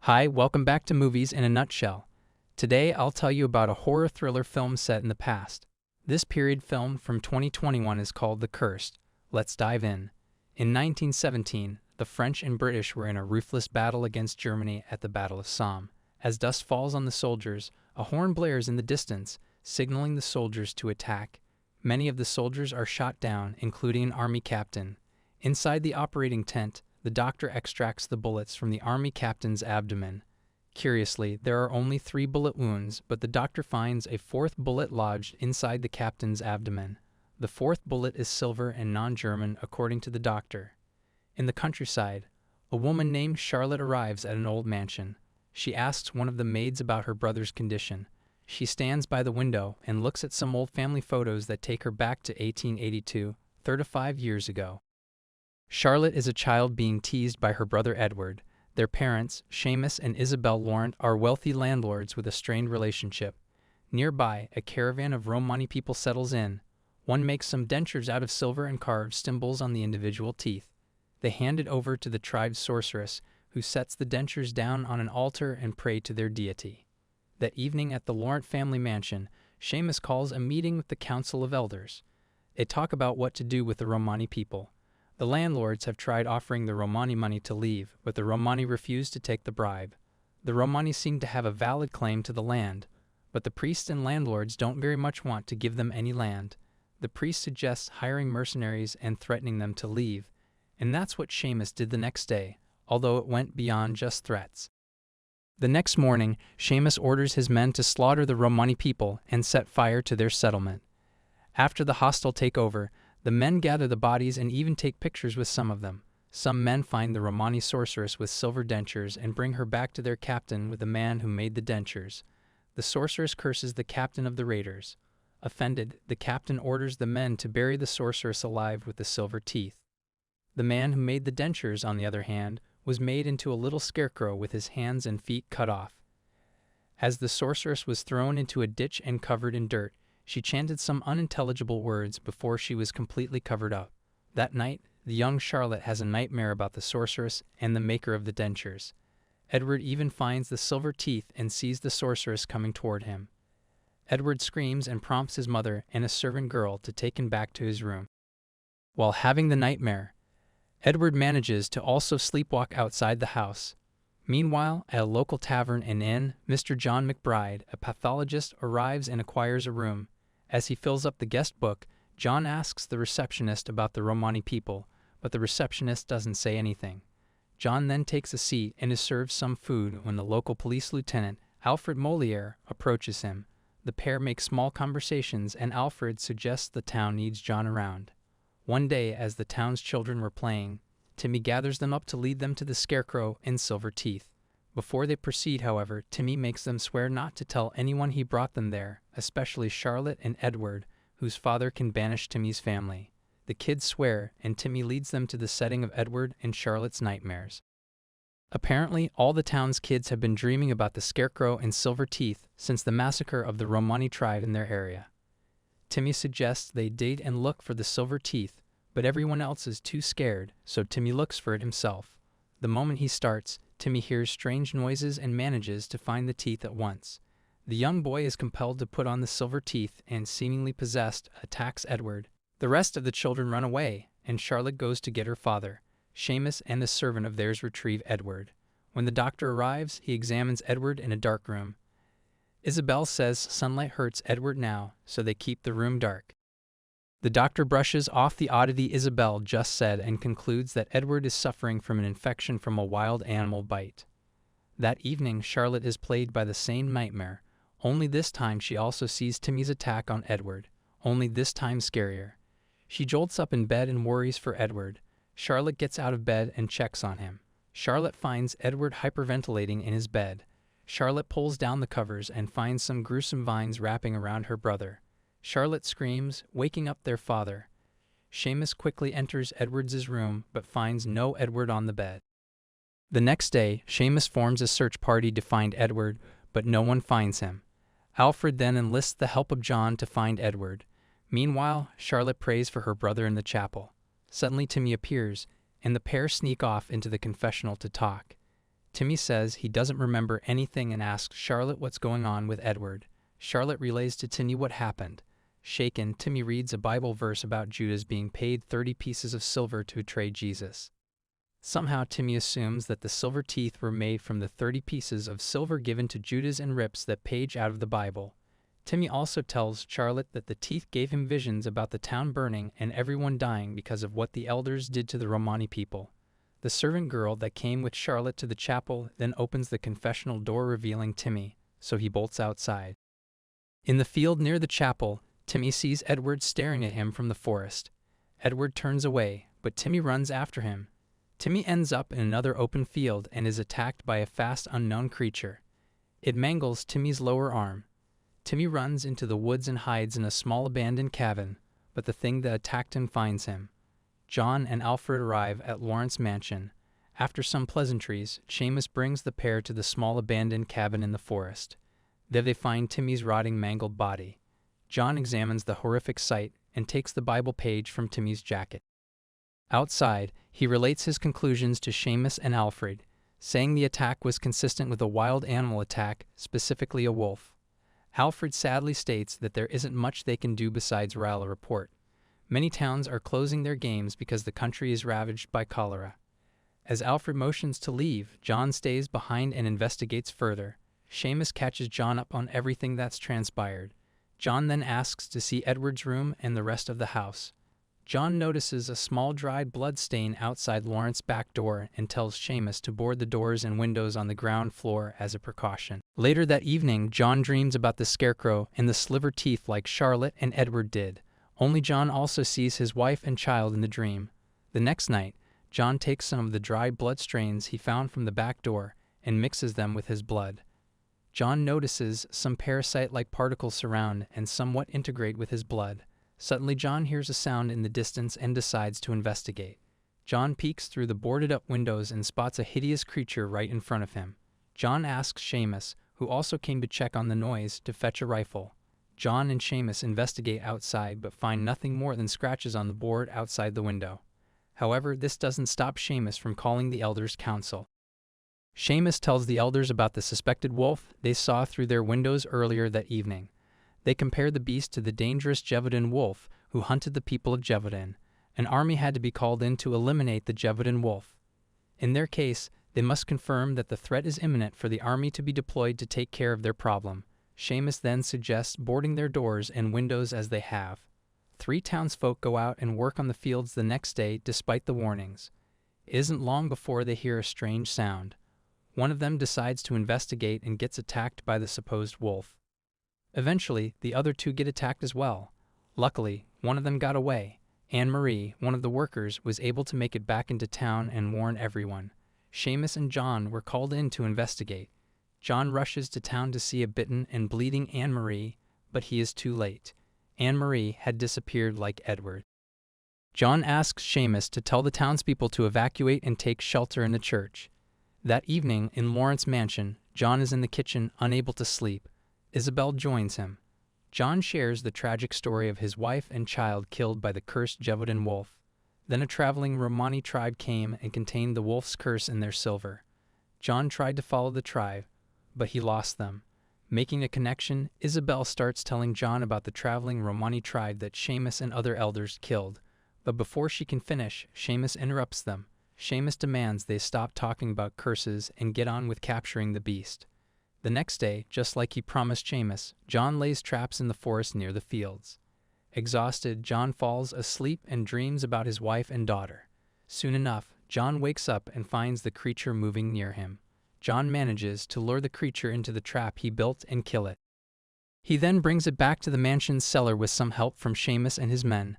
Hi, welcome back to Movies in a Nutshell. Today I'll tell you about a horror thriller film set in the past. This period film from 2021 is called The Cursed. Let's dive in. In 1917, the French and British were in a ruthless battle against Germany at the Battle of Somme. As dust falls on the soldiers, a horn blares in the distance, signaling the soldiers to attack. Many of the soldiers are shot down, including an army captain. Inside the operating tent, the doctor extracts the bullets from the army captain's abdomen. Curiously, there are only 3 bullet wounds, but the doctor finds a 4th bullet lodged inside the captain's abdomen. The 4th bullet is silver and non-German, according to the doctor. In the countryside, a woman named Charlotte arrives at an old mansion. She asks one of the maids about her brother's condition. She stands by the window and looks at some old family photos that take her back to 1882, 35 years ago. Charlotte is a child being teased by her brother Edward. Their parents, Seamus and Isabel Laurent, are wealthy landlords with a strained relationship. Nearby, a caravan of Romani people settles in. One makes some dentures out of silver and carves symbols on the individual teeth. They hand it over to the tribe's sorceress, who sets the dentures down on an altar and pray to their deity. That evening at the Laurent family mansion, Seamus calls a meeting with the Council of Elders. They talk about what to do with the Romani people. The landlords have tried offering the Romani money to leave, but the Romani refuse to take the bribe. The Romani seem to have a valid claim to the land, but the priests and landlords don't very much want to give them any land. The priest suggests hiring mercenaries and threatening them to leave, and that's what Seamus did the next day, although it went beyond just threats. The next morning, Seamus orders his men to slaughter the Romani people and set fire to their settlement. After the hostile takeover, the men gather the bodies and even take pictures with some of them. Some men find the Romani sorceress with silver dentures and bring her back to their captain with the man who made the dentures. The sorceress curses the captain of the raiders. Offended, the captain orders the men to bury the sorceress alive with the silver teeth. The man who made the dentures, on the other hand, was made into a little scarecrow with his hands and feet cut off. As the sorceress was thrown into a ditch and covered in dirt, she chanted some unintelligible words before she was completely covered up. That night, the young Charlotte has a nightmare about the sorceress and the maker of the dentures. Edward even finds the silver teeth and sees the sorceress coming toward him. Edward screams and prompts his mother and a servant girl to take him back to his room. While having the nightmare, Edward manages to also sleepwalk outside the house. Meanwhile, at a local tavern and inn, Mr. John McBride, a pathologist, arrives and acquires a room. As he fills up the guest book, John asks the receptionist about the Romani people, but the receptionist doesn't say anything. John then takes a seat and is served some food when the local police lieutenant, Alfred Moliere, approaches him. The pair make small conversations and Alfred suggests the town needs John around. One day, as the town's children were playing, Timmy gathers them up to lead them to the scarecrow and silver teeth. Before they proceed, however, Timmy makes them swear not to tell anyone he brought them there, especially Charlotte and Edward, whose father can banish Timmy's family. The kids swear, and Timmy leads them to the setting of Edward and Charlotte's nightmares. Apparently, all the town's kids have been dreaming about the scarecrow and silver teeth since the massacre of the Romani tribe in their area. Timmy suggests they dig and look for the silver teeth, but everyone else is too scared, so Timmy looks for it himself. The moment he starts, Timmy hears strange noises and manages to find the teeth at once. The young boy is compelled to put on the silver teeth and, seemingly possessed, attacks Edward. The rest of the children run away, and Charlotte goes to get her father. Seamus and a servant of theirs retrieve Edward. When the doctor arrives, he examines Edward in a dark room. Isabel says sunlight hurts Edward now, so they keep the room dark. The doctor brushes off the oddity Isabel just said and concludes that Edward is suffering from an infection from a wild animal bite. That evening, Charlotte is plagued by the same nightmare, only this time she also sees Timmy's attack on Edward, only this time scarier. She jolts up in bed and worries for Edward. Charlotte gets out of bed and checks on him. Charlotte finds Edward hyperventilating in his bed. Charlotte pulls down the covers and finds some gruesome vines wrapping around her brother. Charlotte screams, waking up their father. Seamus quickly enters Edward's room but finds no Edward on the bed. The next day, Seamus forms a search party to find Edward, but no one finds him. Alfred then enlists the help of John to find Edward. Meanwhile, Charlotte prays for her brother in the chapel. Suddenly Timmy appears, and the pair sneak off into the confessional to talk. Timmy says he doesn't remember anything and asks Charlotte what's going on with Edward. Charlotte relays to Timmy what happened. Shaken, Timmy reads a Bible verse about Judas being paid 30 pieces of silver to betray Jesus. Somehow Timmy assumes that the silver teeth were made from the 30 pieces of silver given to Judas and rips that page out of the Bible. Timmy also tells Charlotte that the teeth gave him visions about the town burning and everyone dying because of what the elders did to the Romani people. The servant girl that came with Charlotte to the chapel then opens the confessional door revealing Timmy, so he bolts outside. In the field near the chapel, Timmy sees Edward staring at him from the forest. Edward turns away, but Timmy runs after him. Timmy ends up in another open field and is attacked by a fast unknown creature. It mangles Timmy's lower arm. Timmy runs into the woods and hides in a small abandoned cabin, but the thing that attacked him finds him. John and Alfred arrive at Lawrence Mansion. After some pleasantries, Seamus brings the pair to the small abandoned cabin in the forest. There they find Timmy's rotting, mangled body. John examines the horrific sight and takes the Bible page from Timmy's jacket. Outside, he relates his conclusions to Seamus and Alfred, saying the attack was consistent with a wild animal attack, specifically a wolf. Alfred sadly states that there isn't much they can do besides rile a report. Many towns are closing their games because the country is ravaged by cholera. As Alfred motions to leave, John stays behind and investigates further. Seamus catches John up on everything that's transpired. John then asks to see Edward's room and the rest of the house. John notices a small dried blood stain outside Lawrence's back door and tells Seamus to board the doors and windows on the ground floor as a precaution. Later that evening, John dreams about the scarecrow and the sliver teeth like Charlotte and Edward did. Only John also sees his wife and child in the dream. The next night, John takes some of the dried blood stains he found from the back door and mixes them with his blood. John notices some parasite-like particles surround and somewhat integrate with his blood. Suddenly, John hears a sound in the distance and decides to investigate. John peeks through the boarded-up windows and spots a hideous creature right in front of him. John asks Seamus, who also came to check on the noise, to fetch a rifle. John and Seamus investigate outside but find nothing more than scratches on the board outside the window. However, this doesn't stop Seamus from calling the elders' council. Seamus tells the elders about the suspected wolf they saw through their windows earlier that evening. They compare the beast to the dangerous Jevoden wolf who hunted the people of Jevoden. An army had to be called in to eliminate the Jevoden wolf. In their case, they must confirm that the threat is imminent for the army to be deployed to take care of their problem. Seamus then suggests boarding their doors and windows as they have. 3 townsfolk go out and work on the fields the next day despite the warnings. It isn't long before they hear a strange sound. One of them decides to investigate and gets attacked by the supposed wolf. Eventually, the other 2 get attacked as well. Luckily, one of them got away. Anne-Marie, one of the workers, was able to make it back into town and warn everyone. Seamus and John were called in to investigate. John rushes to town to see a bitten and bleeding Anne-Marie, but he is too late. Anne-Marie had disappeared like Edward. John asks Seamus to tell the townspeople to evacuate and take shelter in the church. That evening, in Lawrence Mansion, John is in the kitchen, unable to sleep. Isabel joins him. John shares the tragic story of his wife and child killed by the cursed Jevoden wolf. Then a traveling Romani tribe came and contained the wolf's curse in their silver. John tried to follow the tribe, but he lost them. Making a connection, Isabel starts telling John about the traveling Romani tribe that Seamus and other elders killed. But before she can finish, Seamus interrupts them. Seamus demands they stop talking about curses and get on with capturing the beast. The next day, just like he promised Seamus, John lays traps in the forest near the fields. Exhausted, John falls asleep and dreams about his wife and daughter. Soon enough, John wakes up and finds the creature moving near him. John manages to lure the creature into the trap he built and kill it. He then brings it back to the mansion's cellar with some help from Seamus and his men.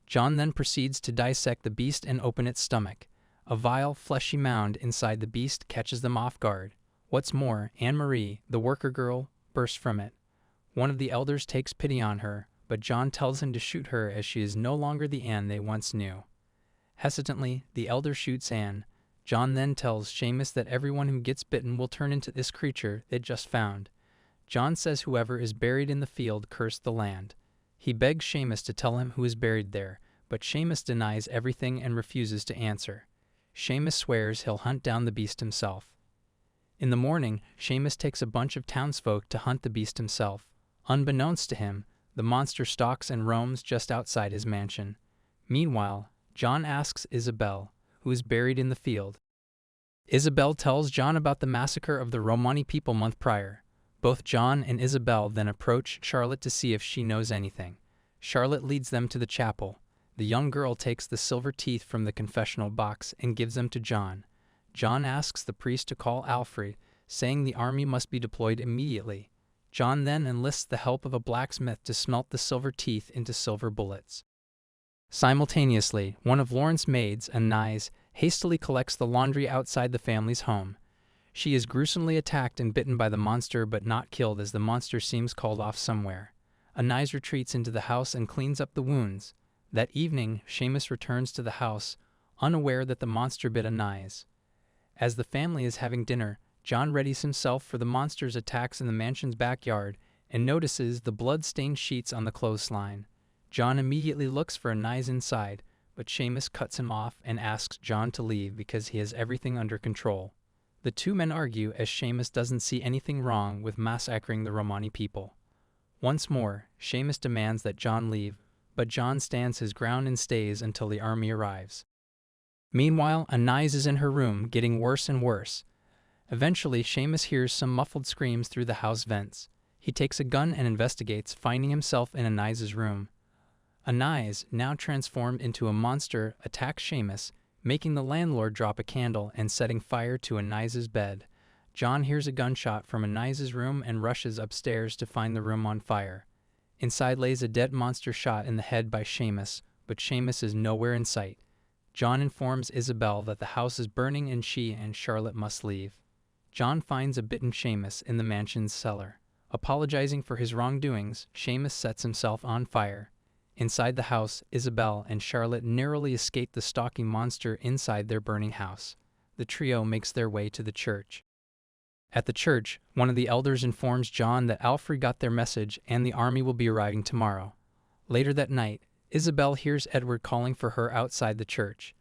John then proceeds to dissect the beast and open its stomach. A vile, fleshy mound inside the beast catches them off guard. What's more, Anne-Marie, the worker girl, bursts from it. One of the elders takes pity on her, but John tells him to shoot her as she is no longer the Anne they once knew. Hesitantly, the elder shoots Anne. John then tells Seamus that everyone who gets bitten will turn into this creature they just found. John says whoever is buried in the field cursed the land. He begs Seamus to tell him who is buried there, but Seamus denies everything and refuses to answer. Seamus swears he'll hunt down the beast himself. In the morning, Seamus takes a bunch of townsfolk to hunt the beast himself. Unbeknownst to him, the monster stalks and roams just outside his mansion. Meanwhile, John asks Isabel, who is buried in the field. Isabel tells John about the massacre of the Romani people month prior. Both John and Isabel then approach Charlotte to see if she knows anything. Charlotte leads them to the chapel. The young girl takes the silver teeth from the confessional box and gives them to John. John asks the priest to call Alfred, saying the army must be deployed immediately. John then enlists the help of a blacksmith to smelt the silver teeth into silver bullets. Simultaneously, one of Lawrence's maids, Anais, hastily collects the laundry outside the family's home. She is gruesomely attacked and bitten by the monster but not killed as the monster seems called off somewhere. Anais retreats into the house and cleans up the wounds. That evening, Seamus returns to the house, unaware that the monster bit Anais. As the family is having dinner, John readies himself for the monster's attacks in the mansion's backyard and notices the blood-stained sheets on the clothesline. John immediately looks for Anais inside, but Seamus cuts him off and asks John to leave because he has everything under control. The two men argue as Seamus doesn't see anything wrong with massacring the Romani people. Once more, Seamus demands that John leave, but John stands his ground and stays until the army arrives. Meanwhile, Anais is in her room, getting worse and worse. Eventually, Seamus hears some muffled screams through the house vents. He takes a gun and investigates, finding himself in Anais's room. Anais, now transformed into a monster, attacks Seamus, making the landlord drop a candle and setting fire to Anais's bed. John hears a gunshot from Anais's room and rushes upstairs to find the room on fire. Inside lays a dead monster shot in the head by Seamus, but Seamus is nowhere in sight. John informs Isabel that the house is burning and she and Charlotte must leave. John finds a bitten Seamus in the mansion's cellar. Apologizing for his wrongdoings, Seamus sets himself on fire. Inside the house, Isabel and Charlotte narrowly escape the stalking monster inside their burning house. The trio makes their way to the church. At the church, one of the elders informs John that Alfred got their message and the army will be arriving tomorrow. Later that night, Isabel hears Edward calling for her outside the church.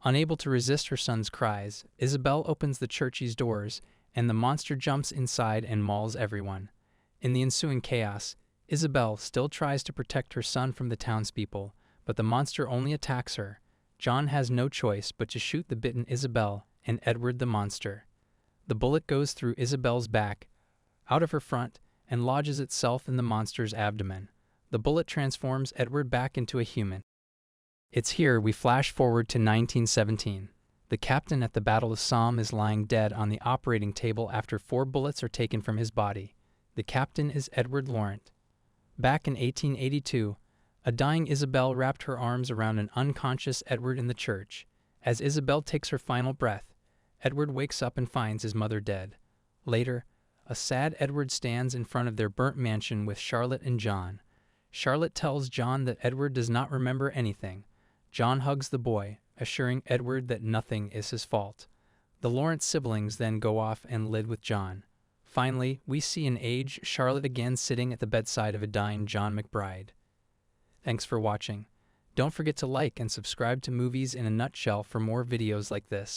Unable to resist her son's cries, Isabel opens the church's doors, and the monster jumps inside and mauls everyone. In the ensuing chaos, Isabel still tries to protect her son from the townspeople, but the monster only attacks her. John has no choice but to shoot the bitten Isabel and Edward the monster. The bullet goes through Isabel's back, out of her front, and lodges itself in the monster's abdomen. The bullet transforms Edward back into a human. It's here we flash forward to 1917. The captain at the Battle of Somme is lying dead on the operating table after 4 bullets are taken from his body. The captain is Edward Laurent. Back in 1882, a dying Isabel wrapped her arms around an unconscious Edward in the church. As Isabel takes her final breath, Edward wakes up and finds his mother dead. Later, a sad Edward stands in front of their burnt mansion with Charlotte and John. Charlotte tells John that Edward does not remember anything. John hugs the boy, assuring Edward that nothing is his fault. The Lawrence siblings then go off and live with John. Finally, we see in age Charlotte again sitting at the bedside of a dying John McBride. Thanks for watching. Don't forget to like and subscribe to Movies in a Nutshell for more videos like this.